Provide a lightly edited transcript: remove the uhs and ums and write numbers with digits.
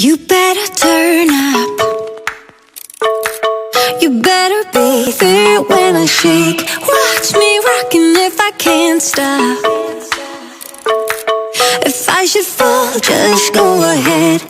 You better turn up. You better be there when I shake. Watch me rocking if I can't stop. If I should fall, just go ahead.